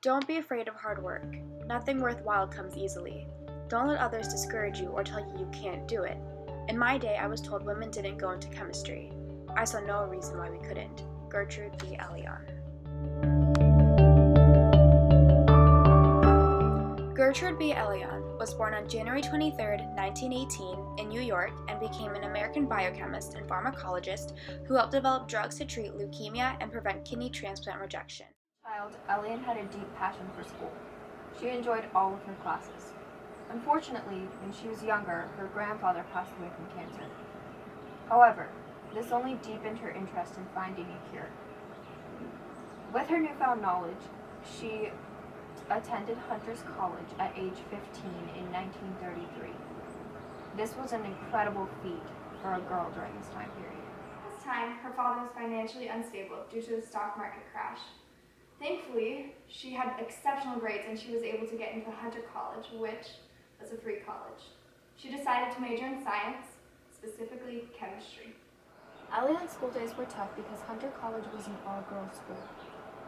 Don't be afraid of hard work. Nothing worthwhile comes easily. Don't let others discourage you or tell you can't do it. In my day, I was told women didn't go into chemistry. I saw no reason why we couldn't. Gertrude B Elion. Gertrude B Elion was born on January 23, 1918, in New York and became an American biochemist and pharmacologist who helped develop drugs to treat leukemia and prevent kidney transplant rejection. As a child, Elion had a deep passion for school. She enjoyed all of her classes. Unfortunately, when she was younger, her grandfather passed away from cancer. However, this only deepened her interest in finding a cure. With her newfound knowledge, she attended Hunter's College at age 15 in 1933. This was an incredible feat for a girl during this time period. At this time, her father was financially unstable due to the stock market crash. Thankfully, she had exceptional grades and she was able to get into Hunter College, which was a free college. She decided to major in science, specifically chemistry. Elion's school days were tough because Hunter College was an all-girls school.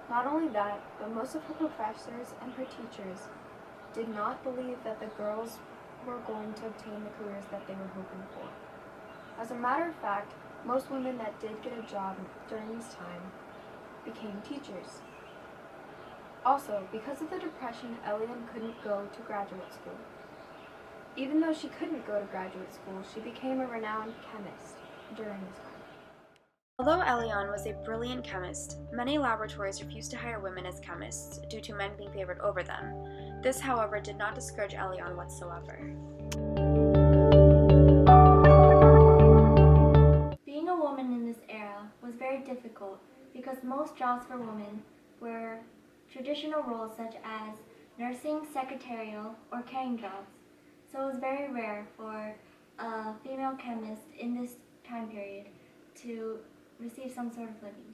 Not only that, but most of her professors and her teachers did not believe that the girls were going to obtain the careers that they were hoping for. As a matter of fact, most women that did get a job during this time became teachers. Also, because of the Depression, Elion couldn't go to graduate school. Even though she couldn't go to graduate school, she became a renowned chemist during this time. Although Elion was a brilliant chemist, many laboratories refused to hire women as chemists due to men being favored over them. This, however, did not discourage Elion whatsoever. Being a woman in this era was very difficult because most jobs for women were traditional roles such as nursing, secretarial, or caring jobs. So it was very rare for a female chemist in this time period to receive some sort of living.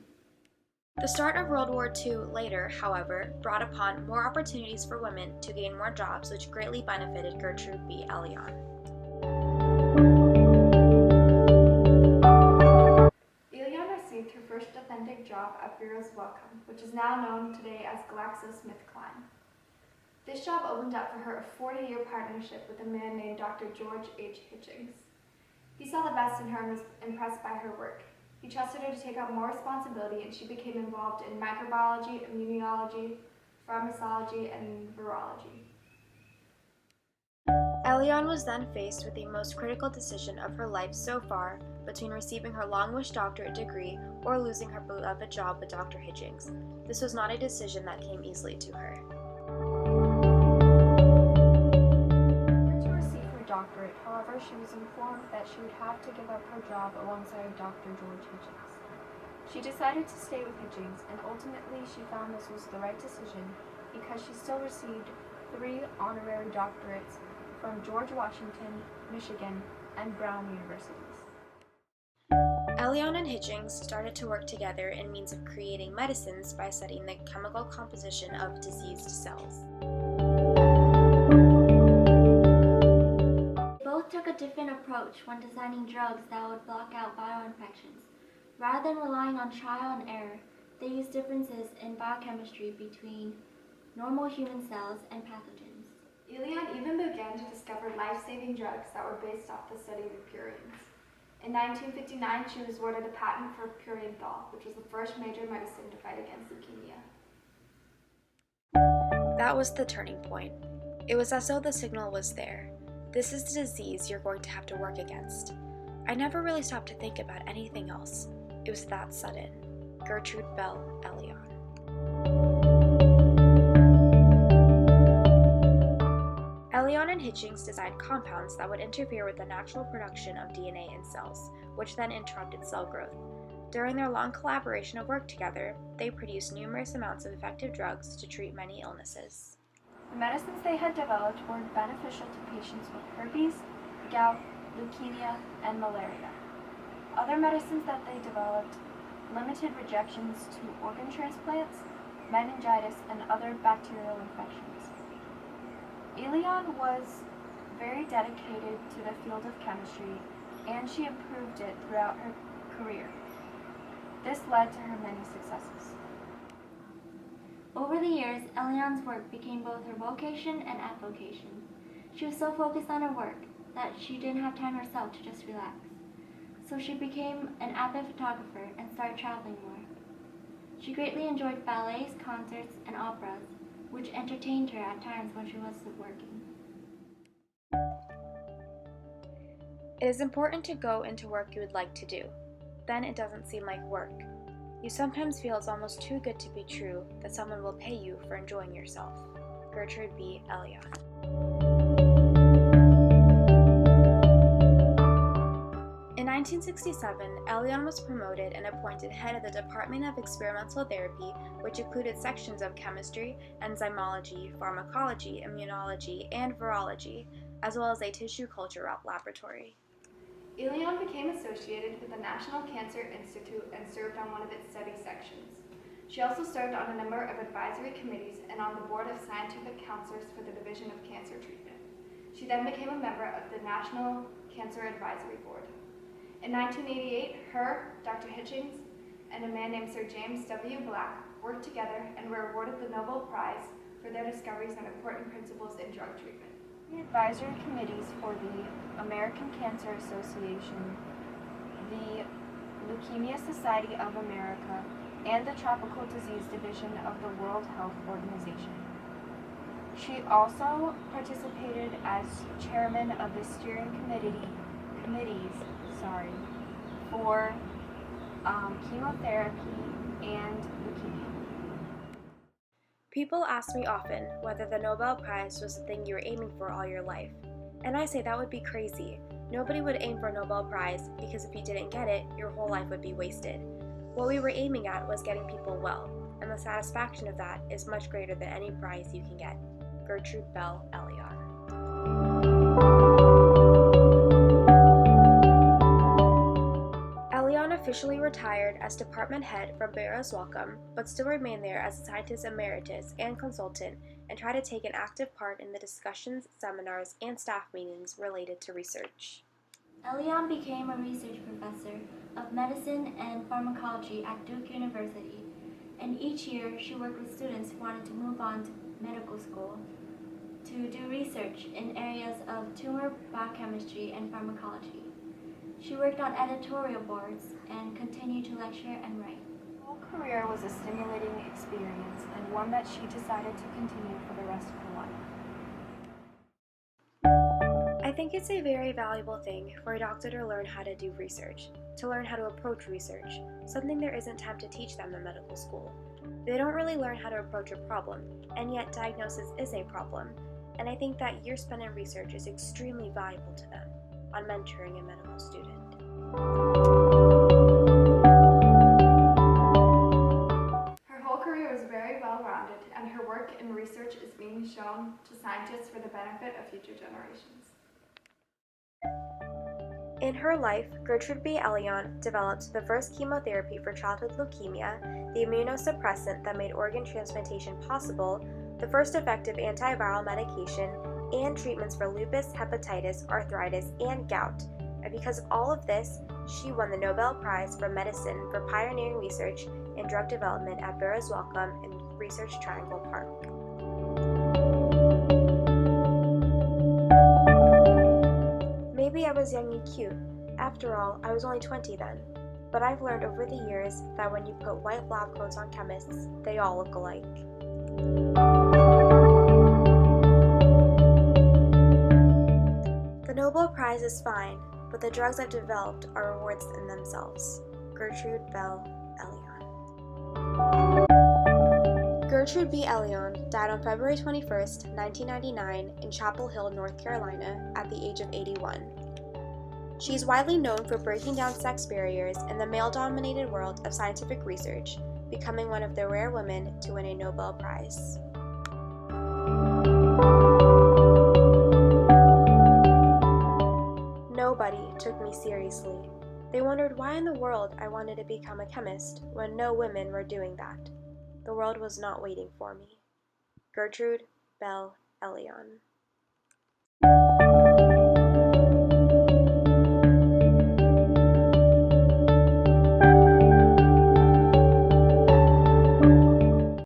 The start of World War II later, however, brought upon more opportunities for women to gain more jobs, which greatly benefited Gertrude B Elion. Elion received her first authentic job at Bureau's Wellcome, which is now known today as GlaxoSmithKline. This job opened up for her a 40-year partnership with a man named Dr. George H. Hitchings. He saw the best in her and was impressed by her work. He trusted her to take on more responsibility, and she became involved in microbiology, immunology, pharmacology, and virology. Elion was then faced with the most critical decision of her life so far between receiving her long-wished doctorate degree or losing her beloved job with Dr. Hitchings. This was not a decision that came easily to her. To receive her doctorate, however, she was informed that she would have to give up her job alongside Dr. George Hitchings. She decided to stay with Hitchings, and ultimately she found this was the right decision because she still received 3 honorary doctorates from George Washington, Michigan, and Brown universities. Elion and Hitchings started to work together in means of creating medicines by studying the chemical composition of diseased cells. They both took a different approach when designing drugs that would block out viral infections. Rather than relying on trial and error, they used differences in biochemistry between normal human cells and pathogens. Elion even began to discover life-saving drugs that were based off the study of purines. In 1959, she was awarded a patent for Purienthal, which was the first major medicine to fight against leukemia. That was the turning point. It was as though the signal was there. This is the disease you're going to have to work against. I never really stopped to think about anything else. It was that sudden. Gertrude B Elion. Elion and Hitchings designed compounds that would interfere with the natural production of DNA in cells, which then interrupted cell growth. During their long collaboration of work together, they produced numerous amounts of effective drugs to treat many illnesses. The medicines they had developed were beneficial to patients with herpes, gout, leukemia, and malaria. Other medicines that they developed limited rejections to organ transplants, meningitis, and other bacterial infections. Elion was very dedicated to the field of chemistry, and she improved it throughout her career. This led to her many successes. Over the years, Elion's work became both her vocation and avocation. She was so focused on her work that she didn't have time herself to just relax. So she became an avid photographer and started traveling more. She greatly enjoyed ballets, concerts, and operas, which entertained her at times when she wasn't working. It is important to go into work you would like to do. Then it doesn't seem like work. You sometimes feel it's almost too good to be true that someone will pay you for enjoying yourself. Gertrude B Elion. In 1967, Elion was promoted and appointed head of the Department of Experimental Therapy, which included sections of chemistry, enzymology, pharmacology, immunology, and virology, as well as a tissue culture laboratory. Elion became associated with the National Cancer Institute and served on one of its study sections. She also served on a number of advisory committees and on the board of scientific counselors for the Division of Cancer Treatment. She then became a member of the National Cancer Advisory Board. In 1988, her, Dr. Hitchings, and a man named Sir James W. Black worked together and were awarded the Nobel Prize for their discoveries on important principles in drug treatment. The advisory committees for the American Cancer Association, the Leukemia Society of America, and the Tropical Disease Division of the World Health Organization. She also participated as chairman of the steering committees for chemotherapy and leukemia. People ask me often whether the Nobel Prize was the thing you were aiming for all your life. And I say that would be crazy. Nobody would aim for a Nobel Prize because if you didn't get it, your whole life would be wasted. What we were aiming at was getting people well, and the satisfaction of that is much greater than any prize you can get. Gertrude B Elion. Elion officially retired as department head from Barrow's Wellcome, but still remained there as a scientist emeritus and consultant and tried to take an active part in the discussions, seminars, and staff meetings related to research. Elion became a research professor of medicine and pharmacology at Duke University, and each year she worked with students who wanted to move on to medical school to do research in areas of tumor biochemistry and pharmacology. She worked on editorial boards and continued to lecture and write. Her whole career was a stimulating experience and one that she decided to continue for the rest of her life. I think it's a very valuable thing for a doctor to learn how to do research, to learn how to approach research, something there isn't time to teach them in medical school. They don't really learn how to approach a problem, and yet diagnosis is a problem, and I think that year spent in research is extremely valuable to them on mentoring a medical student. Her whole career was very well-rounded, and her work in research is being shown to scientists for the benefit of future generations. In her life, Gertrude B Elion developed the first chemotherapy for childhood leukemia, the immunosuppressant that made organ transplantation possible, the first effective antiviral medication, and treatments for lupus, hepatitis, arthritis, and gout. And because of all of this, she won the Nobel Prize for Medicine for pioneering research in drug development at Barrow's Wellcome in Research Triangle Park. Maybe I was young and cute. After all, I was only 20 then. But I've learned over the years that when you put white lab coats on chemists, they all look alike. The Nobel Prize is fine, but the drugs I've developed are rewards in themselves. Gertrude B Elion. Gertrude B Elion died on February 21st, 1999 in Chapel Hill, North Carolina at the age of 81. She is widely known for breaking down sex barriers in the male-dominated world of scientific research, becoming one of the rare women to win a Nobel Prize. Nobody took me seriously. They wondered why in the world I wanted to become a chemist when no women were doing that. The world was not waiting for me. Gertrude B Elion.